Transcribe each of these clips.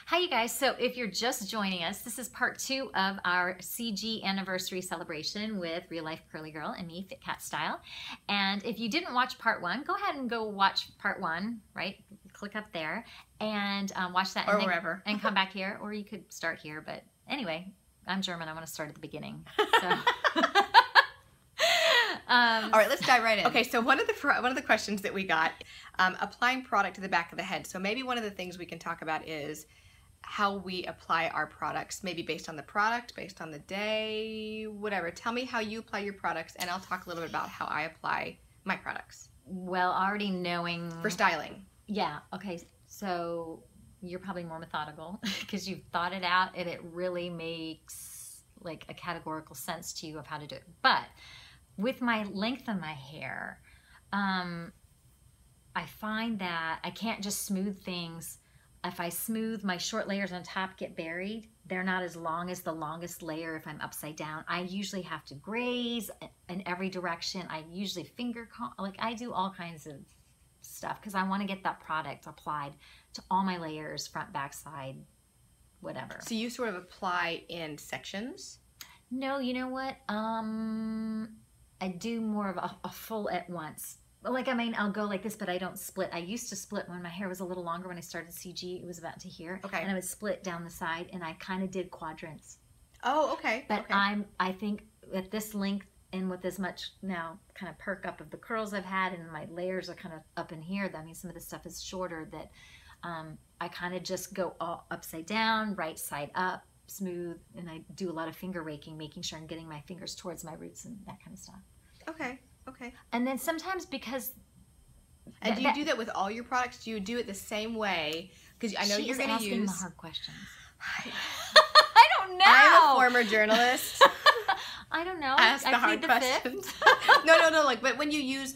Hi you guys, so if you're just joining us, this is part 2 of our CG anniversary celebration with Real Life Curly Girl and me, Fit Cat Style. And if you didn't watch part 1, go ahead and go watch part 1, right? Click up there and watch that. Or wherever. And come back here, or you could start here, but anyway, I'm German, I want to start at the beginning. So. All right, let's dive right in. Okay, so one of the questions that we got, applying product to the back of the head. So maybe one of the things we can talk about is how we apply our products, maybe based on the product, based on the day, whatever. Tell me how you apply your products, and I'll talk a little bit about how I apply my products. Well, already knowing... For styling. Yeah, okay, so you're probably more methodical because you've thought it out and it really makes like a categorical sense to you of how to do it. But with my length of my hair, I find that I can't just smooth things. If I smooth, my short layers on top get buried. They're not as long as the longest layer if I'm upside down. I usually have to graze in every direction. I usually finger comb, like I do all kinds of stuff because I want to get that product applied to all my layers, front, back, side, whatever. So you sort of apply in sections? No, you know what? I do more of a full at once. Like, I mean, I'll go like this, but I don't split. I used to split when my hair was a little longer. When I started CG, it was about to here. Okay. And I would split down the side, and I kind of did quadrants. Oh, okay. But okay. I think at this length and with as much now kind of perk up of the curls I've had, and my layers are kind of up in here. I mean, some of the stuff is shorter that I kind of just go all upside down, right side up, smooth, and I do a lot of finger raking, making sure I'm getting my fingers towards my roots and that kind of stuff. Okay. Okay. And then sometimes because... And do you do that with all your products? Do you do it the same way? Because I know you're going to use... asking the hard questions. I don't know. I'm a former journalist. I don't know. Ask the hard questions. No. Like, but when you use...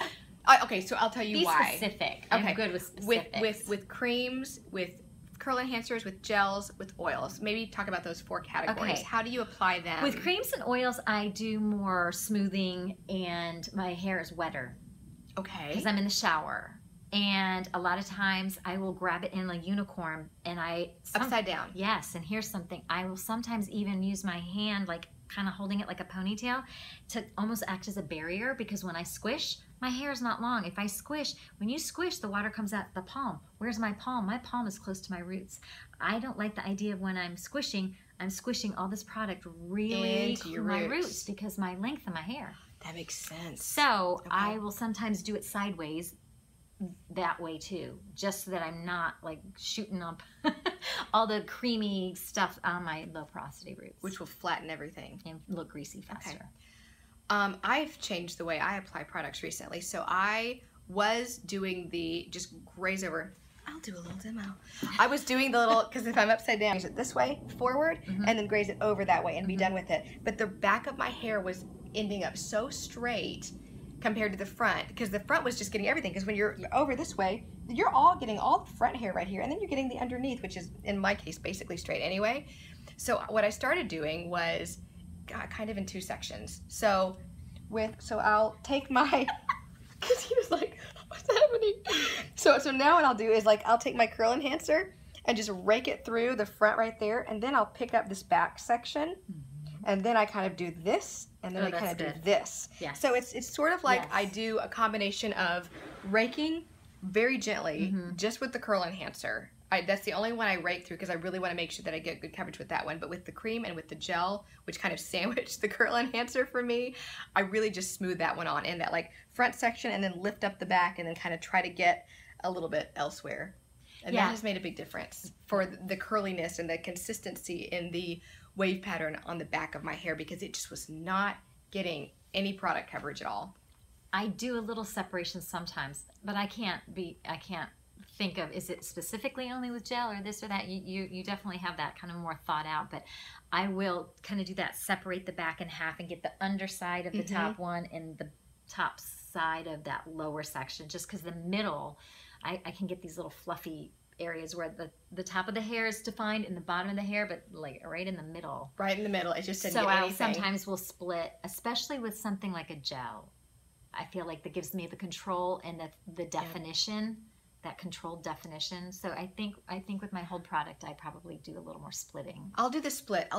okay, so I'll tell you why. Be specific. Okay. I'm good with specifics. With creams, with curl enhancers, with gels, with oils. Maybe talk about those 4 categories. Okay. How do you apply them? With creams and oils, I do more smoothing, and my hair is wetter. Okay. Because I'm in the shower. And a lot of times I will grab it in a unicorn and upside down. Yes, and here's something. I will sometimes even use my hand, like kind of holding it like a ponytail, to almost act as a barrier, because when I squish, my hair is not long. If I squish, when you squish, the water comes out the palm. Where's my palm? My palm is close to my roots. I don't like the idea of when I'm squishing all this product really into my roots because my length of my hair. That makes sense. So okay. I will sometimes do it sideways that way too, just so that I'm not like shooting up all the creamy stuff on my low porosity roots. Which will flatten everything. And look greasy faster. Okay. I've changed the way I apply products recently. So I was doing the just graze over. I'll do a little demo. I was doing the little, because if I'm upside down, graze it this way, forward, and then graze it over that way and be done with it. But the back of my hair was ending up so straight compared to the front, because the front was just getting everything. Because when you're over this way, you're all getting all the front hair right here, and then you're getting the underneath, which is, in my case, basically straight anyway. So what I started doing was kind of in 2 sections. So I'll take my, because he was like, what's happening? So now what I'll do is like, I'll take my curl enhancer and just rake it through the front right there, and then I'll pick up this back section, and then I kind of do this, and then I kind of do this. Yes. So it's sort of like I do a combination of raking very gently, just with the curl enhancer. That's the only one I rake through because I really want to make sure that I get good coverage with that one. But with the cream and with the gel, which kind of sandwiched the curl enhancer for me, I really just smooth that one on in that like front section, and then lift up the back, and then kind of try to get a little bit elsewhere. And that has made a big difference for the curliness and the consistency in the wave pattern on the back of my hair, because it just was not getting any product coverage at all. I do a little separation sometimes, but I can't think of, is it specifically only with gel or this or that? You definitely have that kind of more thought out, but I will kind of do that, separate the back in half and get the underside of the top one and the top side of that lower section, just because the middle, I can get these little fluffy areas where the top of the hair is defined and the bottom of the hair, but like right in the middle. Right in the middle. It just didn't so get I anything. sometimes will split, especially with something like a gel. I feel like that gives me the control and the definition that controlled definition. So I think with my whole product, I probably do a little more splitting. I'll do the split. I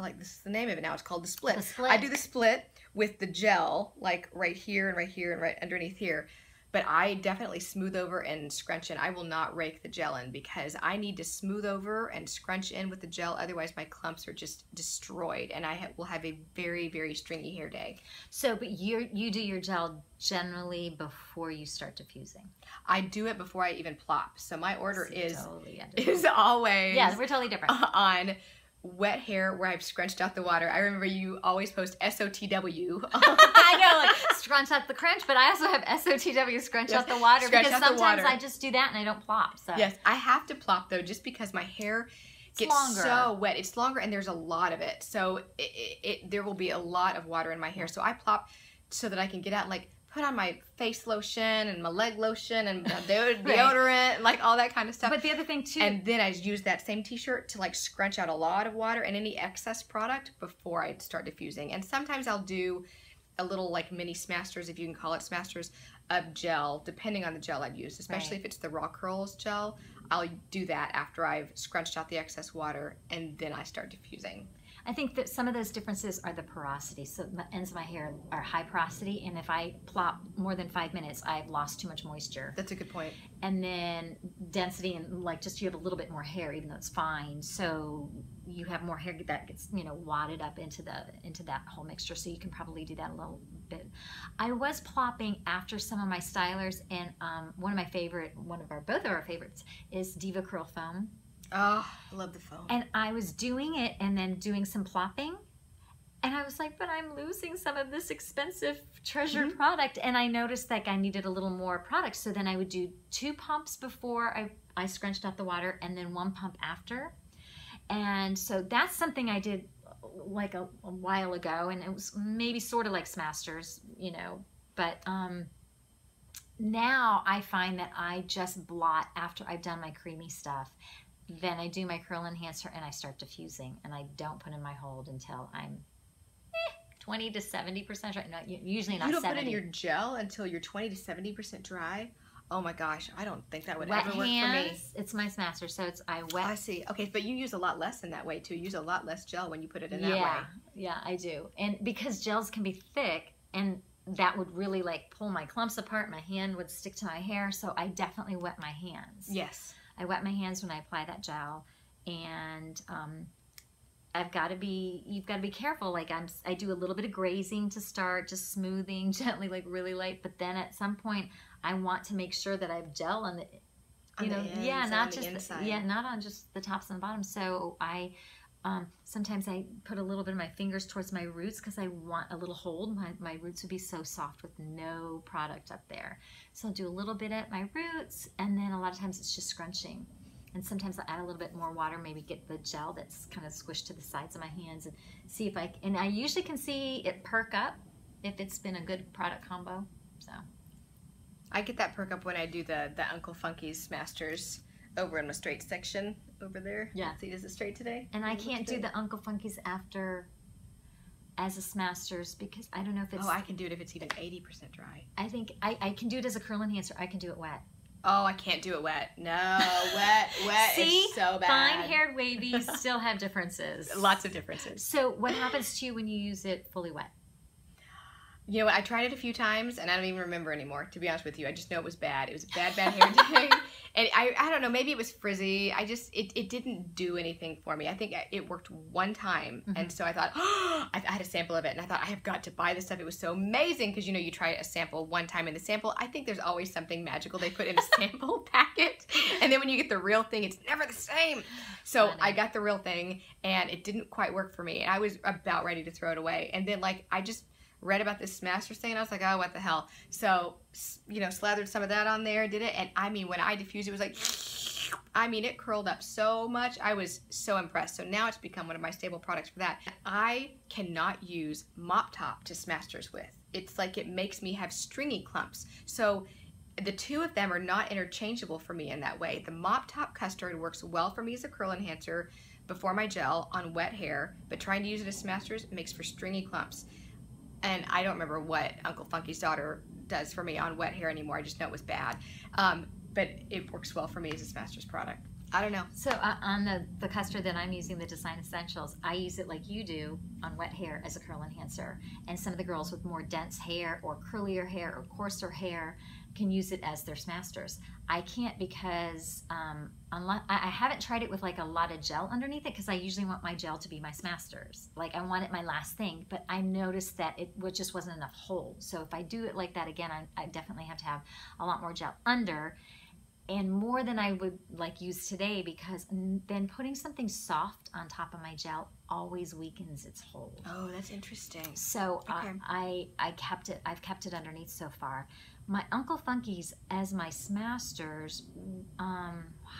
like, this is the name of it now. It's called the split. The split. I do the split with the gel, like right here and right here and right underneath here. But I definitely smooth over and scrunch in. I will not rake the gel in because I need to smooth over and scrunch in with the gel. Otherwise, my clumps are just destroyed, and I will have a very, very stringy hair day. So, but you do your gel generally before you start diffusing. I do it before I even plop. So my order is totally always we're totally different on wet hair where I've scrunched out the water. I remember you always post SOTW. I know, like scrunch out the crunch, but I also have SOTW, scrunch out the water, because sometimes I just do that and I don't plop. So yes, I have to plop though, just because my hair gets longer. So wet. It's longer and there's a lot of it. So there will be a lot of water in my hair. So I plop so that I can get out and like put on my face lotion and my leg lotion and deodorant and like all that kind of stuff. But the other thing too, and then I use that same t-shirt to like scrunch out a lot of water and any excess product before I start diffusing. And sometimes I'll do a little like mini smasters, if you can call it smasters, of gel, depending on the gel I've used, especially if it's the Raw Curls gel. I'll do that after I've scrunched out the excess water, and then I start diffusing. I think that some of those differences are the porosity. So the ends of my hair are high porosity, and if I plop more than 5 minutes, I've lost too much moisture. That's a good point. And then density, and like just you have a little bit more hair, even though it's fine. So you have more hair that gets, you know, wadded up into that whole mixture. So you can probably do that a little bit. I was plopping after some of my stylers, and both of our favorites is Diva Curl Foam. Oh, I love the foam. And I was doing it and then doing some plopping, and I was like, but I'm losing some of this expensive treasured product. And I noticed like I needed a little more product. So then I would do 2 pumps before I scrunched out the water, and then 1 pump after. And so that's something I did like a while ago, and it was maybe sort of like smasters, you know, but now I find that I just blot after I've done my creamy stuff. Then I do my curl enhancer and I start diffusing, and I don't put in my hold until I'm 20 to 70% dry. No, usually not 70. You don't put in your gel until you're 20 to 70% dry? Oh my gosh, I don't think that would ever work for me. It's my smaster, so I wet. I see. Okay, but you use a lot less in that way too. You use a lot less gel when you put it in that way. Yeah, I do. And because gels can be thick, and that would really like pull my clumps apart, my hand would stick to my hair, so I definitely wet my hands. Yes. I wet my hands when I apply that gel, and you've got to be careful. Like I do a little bit of grazing to start, just smoothing gently, like really light. But then at some point, I want to make sure that I have gel on the, not just not on just the tops and the bottoms. So I sometimes I put a little bit of my fingers towards my roots because I want a little hold. My roots would be so soft with no product up there. So I'll do a little bit at my roots, and then a lot of times it's just scrunching. And sometimes I'll add a little bit more water, maybe get the gel that's kind of squished to the sides of my hands, and see if and I usually can see it perk up if it's been a good product combo. So I get that perk up when I do the Uncle Funky's Masters over in my straight section over there. Yeah. See, is it straight today? And I can't do the Uncle Funky's after as a smasters because I don't know if it's... Oh, I can do it if it's even 80% dry. I think I can do it as a curl enhancer. I can do it wet. Oh, I can't do it wet. No, wet See, is so bad. Fine-haired wavies still have differences. Lots of differences. So what happens to you when you use it fully wet? You know what, I tried it a few times and I don't even remember anymore, to be honest with you. I just know it was bad. It was a bad hair day. And I don't know, maybe it was frizzy. It didn't do anything for me. I think it worked one time. And so I thought, oh, I had a sample of it and I thought, I have got to buy this stuff. It was so amazing because, you know, you try a sample one time in the sample. I think there's always something magical they put in a sample packet. And then when you get the real thing, it's never the same. So I got the real thing and it didn't quite work for me. And I was about ready to throw it away. And then like, I just read about this Masters thing and I was like, oh, what the hell. So, you know, slathered some of that on there, did it. And I mean, when I diffused, it was like, I mean, it curled up so much. I was so impressed. So now it's become one of my staple products for that. I cannot use Mop Top to Masters with. It's like it makes me have stringy clumps. So the two of them are not interchangeable for me in that way. The Mop Top Custard works well for me as a curl enhancer before my gel on wet hair, but trying to use it as Masters makes for stringy clumps. And I don't remember what Uncle Funky's daughter does for me on wet hair anymore. I just know it was bad. but it works well for me as a Smasters product. I don't know. So on the custard that I'm using, the Design Essentials, I use it like you do on wet hair as a curl enhancer. And some of the girls with more dense hair or curlier hair or coarser hair can use it as their Smasters. I can't because unless, I haven't tried it with like a lot of gel underneath it, because I usually want my gel to be my Smasters. Like I want it my last thing, but I noticed that it just wasn't enough hold. So if I do it like that again, I definitely have to have a lot more gel under, and more than I would like use today, because then putting something soft on top of my gel always weakens its hold. Oh, that's interesting. So Okay. I've kept it underneath so far. My Uncle Funky's as my Smasters,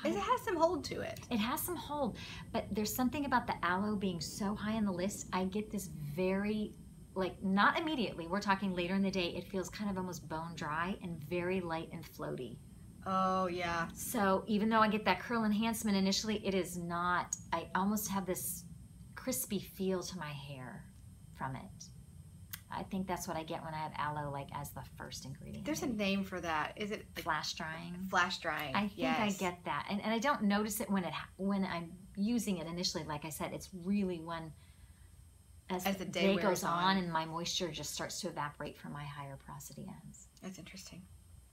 It has some hold to it. it has some hold, but there's something about the aloe being so high on the list. I get this very, like, not immediately, we're talking later in the day, it feels kind of almost bone dry and very light and floaty. Oh, yeah. So even though I get that curl enhancement initially, it is not, I almost have this crispy feel to my hair from it. I think that's what I get when I have aloe like as the first ingredient. There's a name for that. Is it flash drying? Flash drying. I think I get that. And I don't notice it when I'm using it initially. Like I said, it's really when as the day goes on and my moisture just starts to evaporate from my higher porosity ends. That's interesting.